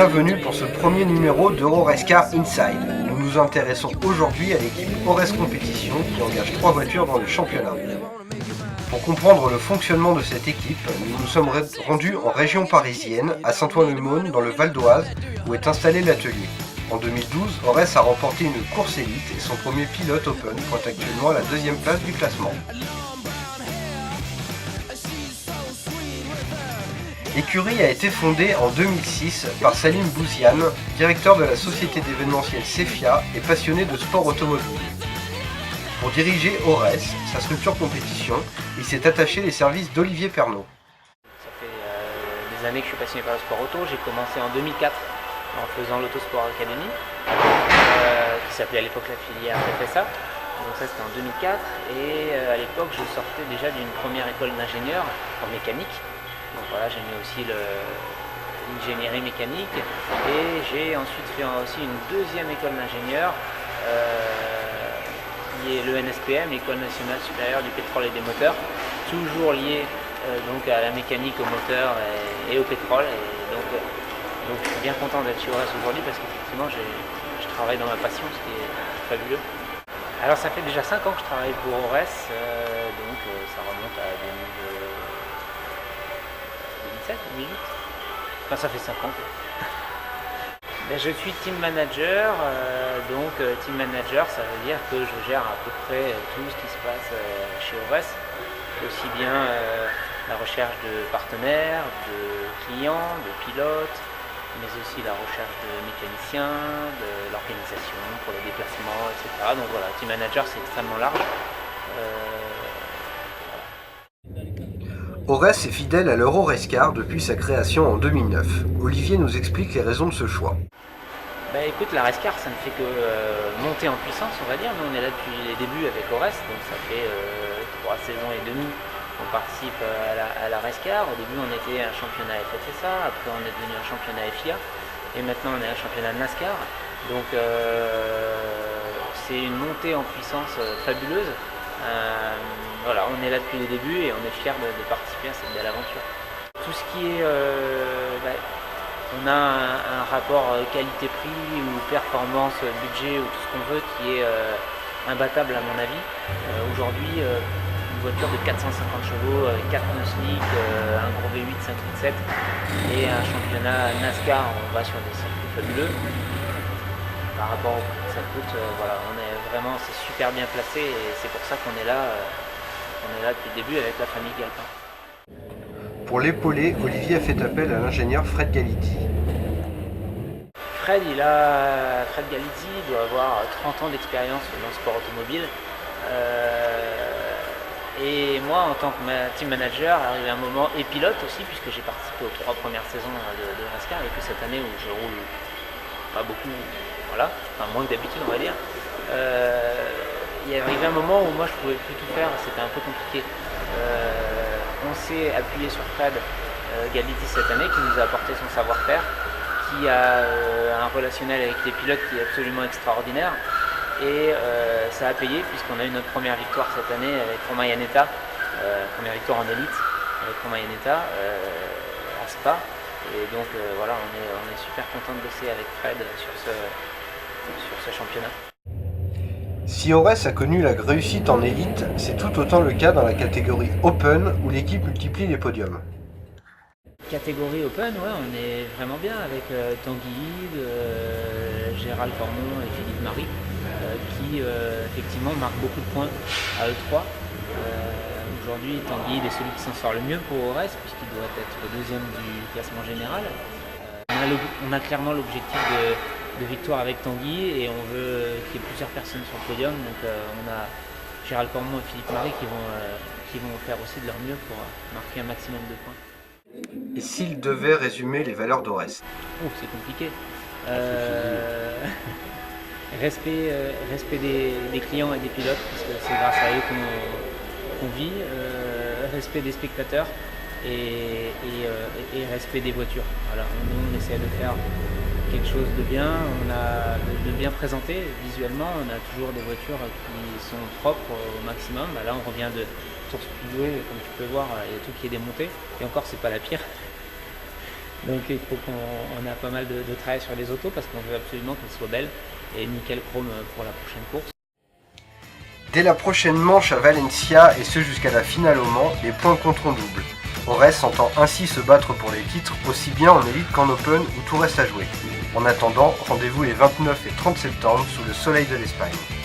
Bienvenue pour ce premier numéro d'Euroracecars Inside. Nous nous intéressons aujourd'hui à l'équipe Aurès Compétition qui engage 3 voitures dans le championnat. Pour comprendre le fonctionnement de cette équipe, nous nous sommes rendus en région parisienne, à Saint-Ouen-le-Mône, dans le Val d'Oise, où est installé l'atelier. En 2012, Aurès a remporté une course élite et son premier pilote Open pointe actuellement à la 2e place du classement. L'écurie a été fondée en 2006 par Salim Bouziane, directeur de la société d'événementiel Cefia et passionné de sport automobile. Pour diriger Aurès, sa structure compétition, il s'est attaché les services d'Olivier Pernaut. Ça fait des années que je suis passionné par le sport auto. J'ai commencé en 2004 en faisant l'Autosport Academy, qui s'appelait à l'époque la filière FSA. Donc ça c'était en 2004 et à l'époque je sortais déjà d'une première école d'ingénieur en mécanique. Donc voilà, j'ai mis aussi l'ingénierie mécanique et j'ai ensuite fait aussi une deuxième école d'ingénieur qui est le NSPM, l'École nationale supérieure du pétrole et des moteurs, toujours liée donc à la mécanique, au moteur et au pétrole. Et donc je suis bien content d'être chez Aurès aujourd'hui parce qu'effectivement je travaille dans ma passion, ce qui est fabuleux. Alors ça fait déjà 5 ans que je travaille pour Aurès, donc ça remonte à 2008. Enfin ça fait 5 ans. Ben, je suis team manager, donc team manager ça veut dire que je gère à peu près tout ce qui se passe chez Aurès, aussi bien la recherche de partenaires, de clients, de pilotes, mais aussi la recherche de mécaniciens, de l'organisation pour les déplacements, etc. Donc voilà, team manager c'est extrêmement large. Aurès est fidèle à l'Euroracecars depuis sa création en 2009. Olivier nous explique les raisons de ce choix. Bah écoute, la Racecars ça ne fait que monter en puissance on va dire. Nous on est là depuis les débuts avec Aurès, donc ça fait 3 saisons et demie qu'on participe à la Racecars. Au début on était un championnat FFSA, après on est devenu un championnat FIA et maintenant on est un championnat de NASCAR. Donc c'est une montée en puissance fabuleuse. Voilà, on est là depuis les débuts et on est fiers de participer à cette belle aventure. Tout ce qui est... on a un rapport qualité-prix ou performance, budget ou tout ce qu'on veut qui est imbattable à mon avis. Aujourd'hui, une voiture de 450 chevaux, 4 pneus slick, un gros V8 5.7 et un championnat NASCAR, on va sur des circuits fabuleux. Par rapport au prix que ça coûte, voilà, on est vraiment, c'est super bien placé et c'est pour ça qu'on est là depuis le début avec la famille Galpin. Pour l'épauler, Olivier a fait appel à l'ingénieur Fred Galitti. Fred Galitti doit avoir 30 ans d'expérience dans le sport automobile. Et moi, en tant que team manager, arrivé un moment, et pilote aussi, puisque j'ai participé aux 3 premières saisons de Racecars, et que cette année où je roule pas beaucoup, voilà, enfin moins que d'habitude on va dire, il est arrivé un moment où moi je pouvais plus tout faire, c'était un peu compliqué. On s'est appuyé sur Fred Galitti cette année qui nous a apporté son savoir-faire, qui a un relationnel avec les pilotes qui est absolument extraordinaire et ça a payé puisqu'on a eu notre première victoire cette année avec Romain Iannetta, première victoire en élite avec Romain Iannetta à Spa et donc voilà, on est super content de bosser avec Fred sur ce championnat. Si Aurès a connu la réussite en élite, c'est tout autant le cas dans la catégorie Open où l'équipe multiplie les podiums. Catégorie Open, ouais, on est vraiment bien avec Tanguy, Gérald Cormon et Philippe Marie qui effectivement marquent beaucoup de points à E3. Aujourd'hui, Tanguy est celui qui s'en sort le mieux pour Aurès puisqu'il doit être le 2e du classement général. On a clairement l'objectif de victoire avec Tanguy et on veut qu'il y ait plusieurs personnes sur le podium. Donc on a Gérald Cormon et Philippe Marie qui vont faire aussi de leur mieux pour marquer un maximum de points. Et s'il devait résumer les valeurs d'Aurès? Oh, c'est compliqué. Respect des clients et des pilotes, parce que c'est grâce à eux qu'on vit. Respect des spectateurs et respect des voitures. Voilà, nous on essaie de faire quelque chose de bien, de bien présenter visuellement. On a toujours des voitures qui sont propres au maximum. Là on revient de Tour Speedway, comme tu peux voir, il y a tout qui est démonté et encore c'est pas la pire. Donc il faut qu'on a pas mal de travail sur les autos parce qu'on veut absolument qu'elles soient belles et nickel chrome pour la prochaine course. Dès la prochaine manche à Valencia et ce jusqu'à la finale au Mans, les points compteront double. Ores entend ainsi se battre pour les titres aussi bien en élite qu'en open où tout reste à jouer. En attendant, rendez-vous les 29 et 30 septembre sous le soleil de l'Espagne.